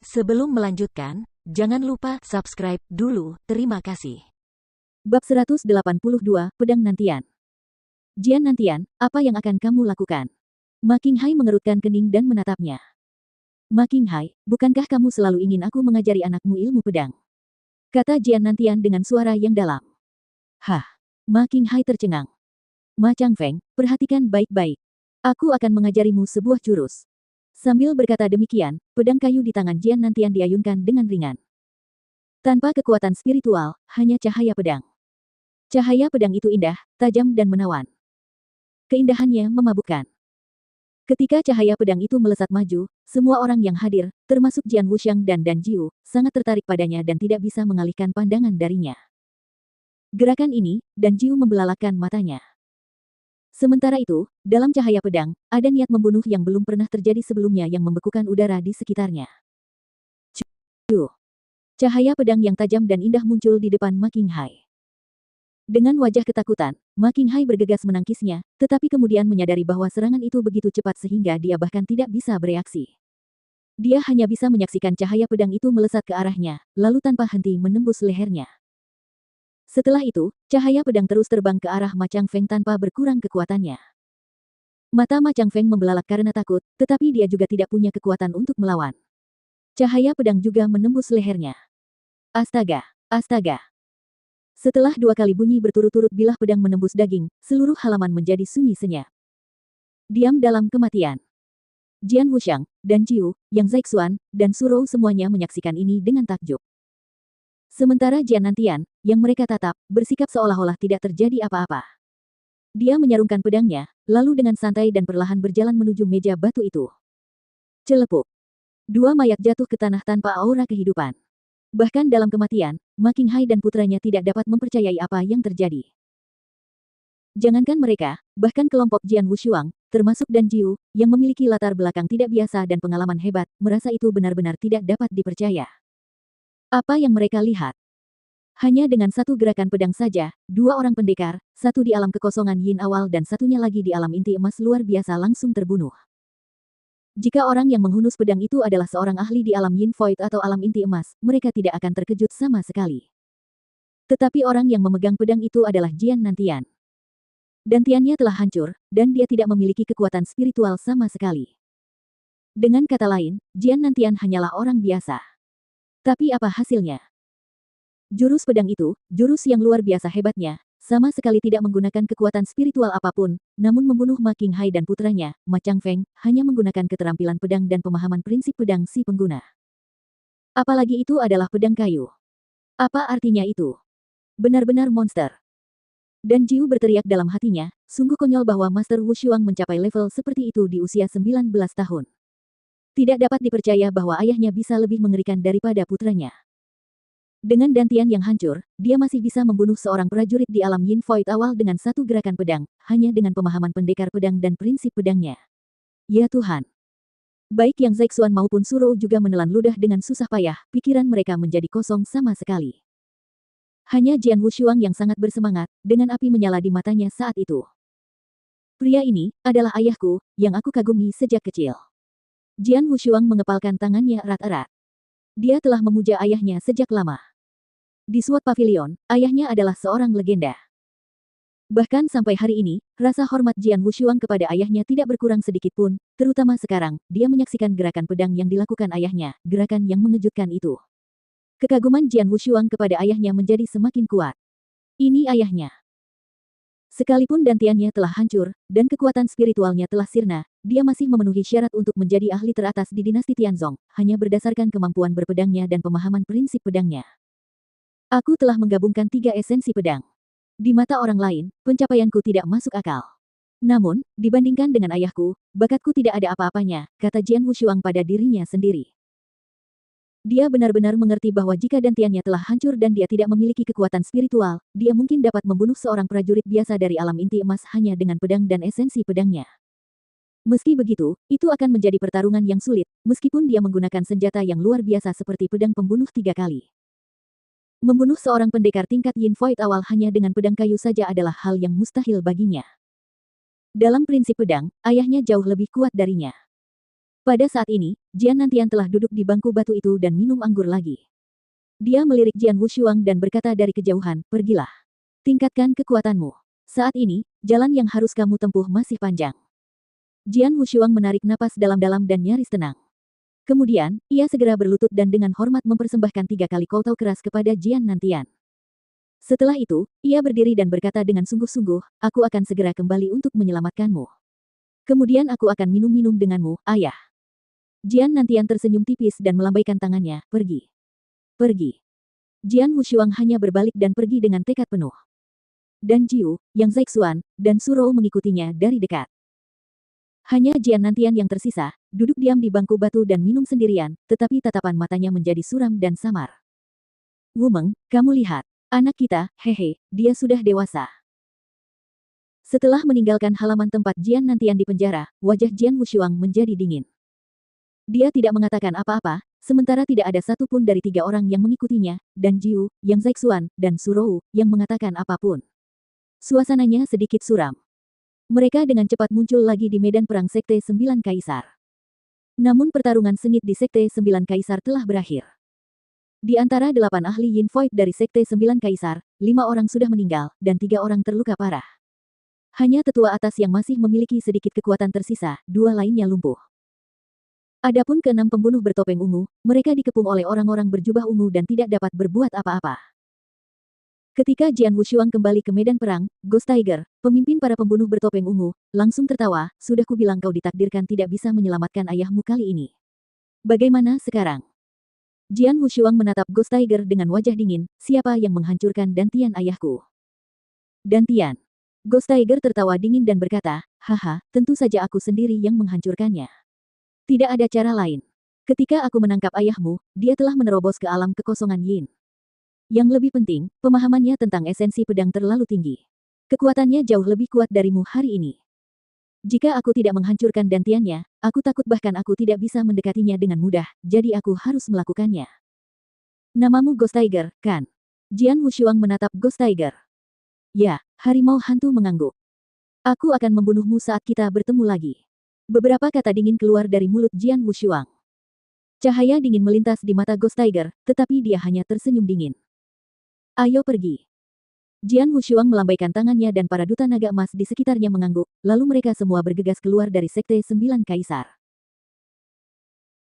Sebelum melanjutkan, jangan lupa subscribe dulu, terima kasih. Bab 182, Pedang Nantian. Jian Nantian, apa yang akan kamu lakukan? Ma Qinghai mengerutkan kening dan menatapnya. Ma Qinghai, bukankah kamu selalu ingin aku mengajari anakmu ilmu pedang? Kata Jian Nantian dengan suara yang dalam. Hah? Ma Qinghai tercengang. Ma Changfeng, perhatikan baik-baik. Aku akan mengajarimu sebuah jurus. Sambil berkata demikian, pedang kayu di tangan Jian Nantian diayunkan dengan ringan. Tanpa kekuatan spiritual, hanya cahaya pedang. Cahaya pedang itu indah, tajam dan menawan. Keindahannya memabukkan. Ketika cahaya pedang itu melesat maju, semua orang yang hadir, termasuk Jian Wuxiang dan Dan Jiu, sangat tertarik padanya dan tidak bisa mengalihkan pandangan darinya. Gerakan ini, Dan Jiu membelalakkan matanya. Sementara itu, dalam cahaya pedang, ada niat membunuh yang belum pernah terjadi sebelumnya yang membekukan udara di sekitarnya. Cuh! Cahaya pedang yang tajam dan indah muncul di depan Ma Qinghai. Dengan wajah ketakutan, Ma Qinghai bergegas menangkisnya, tetapi kemudian menyadari bahwa serangan itu begitu cepat sehingga dia bahkan tidak bisa bereaksi. Dia hanya bisa menyaksikan cahaya pedang itu melesat ke arahnya, lalu tanpa henti menembus lehernya. Setelah itu, cahaya pedang terus terbang ke arah Ma Changfeng tanpa berkurang kekuatannya. Mata Ma Changfeng membelalak karena takut, tetapi dia juga tidak punya kekuatan untuk melawan. Cahaya pedang juga menembus lehernya. Astaga! Astaga! Setelah 2 kali bunyi berturut-turut bilah pedang menembus daging, seluruh halaman menjadi sunyi senyap. Diam dalam kematian. Jian Wuxiang, Dan Jiu, Yang Zhaixuan, dan Surou semuanya menyaksikan ini dengan takjub. Sementara Jian Nantian, yang mereka tatap, bersikap seolah-olah tidak terjadi apa-apa. Dia menyarungkan pedangnya, lalu dengan santai dan perlahan berjalan menuju meja batu itu. Celepuk. 2 mayat jatuh ke tanah tanpa aura kehidupan. Bahkan dalam kematian, Ma Qinghai dan putranya tidak dapat mempercayai apa yang terjadi. Jangankan mereka, bahkan kelompok Jian Wuxiang, termasuk Dan Jiu, yang memiliki latar belakang tidak biasa dan pengalaman hebat, merasa itu benar-benar tidak dapat dipercaya. Apa yang mereka lihat? Hanya dengan satu gerakan pedang saja, 2 orang pendekar, satu di alam kekosongan yin awal dan satunya lagi di alam inti emas luar biasa langsung terbunuh. Jika orang yang menghunus pedang itu adalah seorang ahli di alam yin void atau alam inti emas, mereka tidak akan terkejut sama sekali. Tetapi orang yang memegang pedang itu adalah Jian Nantian. Dantiannya telah hancur, dan dia tidak memiliki kekuatan spiritual sama sekali. Dengan kata lain, Jian Nantian hanyalah orang biasa. Tapi apa hasilnya? Jurus pedang itu, jurus yang luar biasa hebatnya, sama sekali tidak menggunakan kekuatan spiritual apapun, namun membunuh Ma Qinghai dan putranya, Ma Changfeng, hanya menggunakan keterampilan pedang dan pemahaman prinsip pedang si pengguna. Apalagi itu adalah pedang kayu. Apa artinya itu? Benar-benar monster. Dan Jiu berteriak dalam hatinya, sungguh konyol bahwa Master Wu Shuang mencapai level seperti itu di usia 19 tahun. Tidak dapat dipercaya bahwa ayahnya bisa lebih mengerikan daripada putranya. Dengan dantian yang hancur, dia masih bisa membunuh seorang prajurit di alam Yin Void awal dengan satu gerakan pedang, hanya dengan pemahaman pendekar pedang dan prinsip pedangnya. Ya Tuhan! Baik Yang Zhaixuan maupun Surou juga menelan ludah dengan susah payah, pikiran mereka menjadi kosong sama sekali. Hanya Jian Wuxiang yang sangat bersemangat, dengan api menyala di matanya saat itu. Pria ini, adalah ayahku, yang aku kagumi sejak kecil. Jian Wuxiang mengepalkan tangannya erat-erat. Dia telah memuja ayahnya sejak lama. Di SWOT Pavilion, ayahnya adalah seorang legenda. Bahkan sampai hari ini, rasa hormat Jian Wuxiang kepada ayahnya tidak berkurang sedikit pun, terutama sekarang, dia menyaksikan gerakan pedang yang dilakukan ayahnya, gerakan yang mengejutkan itu. Kekaguman Jian Wuxiang kepada ayahnya menjadi semakin kuat. Ini ayahnya. Sekalipun dantiannya telah hancur, dan kekuatan spiritualnya telah sirna, dia masih memenuhi syarat untuk menjadi ahli teratas di dinasti Tianzong, hanya berdasarkan kemampuan berpedangnya dan pemahaman prinsip pedangnya. Aku telah menggabungkan 3 esensi pedang. Di mata orang lain, pencapaianku tidak masuk akal. Namun, dibandingkan dengan ayahku, bakatku tidak ada apa-apanya, kata Jian Wuxiang pada dirinya sendiri. Dia benar-benar mengerti bahwa jika dantiannya telah hancur dan dia tidak memiliki kekuatan spiritual, dia mungkin dapat membunuh seorang prajurit biasa dari alam inti emas hanya dengan pedang dan esensi pedangnya. Meski begitu, itu akan menjadi pertarungan yang sulit, meskipun dia menggunakan senjata yang luar biasa seperti pedang pembunuh 3 kali. Membunuh seorang pendekar tingkat Yin Void awal hanya dengan pedang kayu saja adalah hal yang mustahil baginya. Dalam prinsip pedang, ayahnya jauh lebih kuat darinya. Pada saat ini, Jian Nantian telah duduk di bangku batu itu dan minum anggur lagi. Dia melirik Jian Wushuang dan berkata dari kejauhan, pergilah. Tingkatkan kekuatanmu. Saat ini, jalan yang harus kamu tempuh masih panjang. Jian Wushuang menarik napas dalam-dalam dan nyaris tenang. Kemudian, ia segera berlutut dan dengan hormat mempersembahkan 3 kali kowtow keras kepada Jian Nantian. Setelah itu, ia berdiri dan berkata dengan sungguh-sungguh, aku akan segera kembali untuk menyelamatkanmu. Kemudian aku akan minum-minum denganmu, ayah. Jian Nantian tersenyum tipis dan melambaikan tangannya, pergi. Pergi. Jian Wushuang hanya berbalik dan pergi dengan tekad penuh. Dan Jiu, Yang Zhaixuan, dan Surou mengikutinya dari dekat. Hanya Jian Nantian yang tersisa, duduk diam di bangku batu dan minum sendirian, tetapi tatapan matanya menjadi suram dan samar. Wumeng, kamu lihat, anak kita, hehe, dia sudah dewasa. Setelah meninggalkan halaman tempat Jian Nantian di penjara, wajah Jian Wushuang menjadi dingin. Dia tidak mengatakan apa-apa, sementara tidak ada satupun dari 3 orang yang mengikutinya, dan Jiu, Yang Zhaixuan, dan Surou, yang mengatakan apapun. Suasananya sedikit suram. Mereka dengan cepat muncul lagi di medan perang Sekte 9 Kaisar. Namun pertarungan sengit di Sekte 9 Kaisar telah berakhir. Di antara 8 ahli Yin Void dari Sekte 9 Kaisar, 5 orang sudah meninggal, dan 3 orang terluka parah. Hanya tetua atas yang masih memiliki sedikit kekuatan tersisa, 2 lainnya lumpuh. Adapun ke-6 pembunuh bertopeng ungu, mereka dikepung oleh orang-orang berjubah ungu dan tidak dapat berbuat apa-apa. Ketika Jian Wushuang kembali ke medan perang, Ghost Tiger, pemimpin para pembunuh bertopeng ungu, langsung tertawa, sudah kubilang kau ditakdirkan tidak bisa menyelamatkan ayahmu kali ini. Bagaimana sekarang? Jian Wushuang menatap Ghost Tiger dengan wajah dingin, siapa yang menghancurkan Dantian ayahku? Dantian. Ghost Tiger tertawa dingin dan berkata, haha, tentu saja aku sendiri yang menghancurkannya. Tidak ada cara lain. Ketika aku menangkap ayahmu, dia telah menerobos ke alam kekosongan Yin. Yang lebih penting, pemahamannya tentang esensi pedang terlalu tinggi. Kekuatannya jauh lebih kuat darimu hari ini. Jika aku tidak menghancurkan dantiannya, aku takut bahkan aku tidak bisa mendekatinya dengan mudah, jadi aku harus melakukannya. Namamu Ghost Tiger, kan? Jian Wushuang menatap Ghost Tiger. Ya, harimau hantu mengangguk. Aku akan membunuhmu saat kita bertemu lagi. Beberapa kata dingin keluar dari mulut Jian Wushuang. Cahaya dingin melintas di mata Ghost Tiger, tetapi dia hanya tersenyum dingin. Ayo pergi. Jian Wushuang melambaikan tangannya dan para duta naga emas di sekitarnya mengangguk, lalu mereka semua bergegas keluar dari Sekte 9 Kaisar.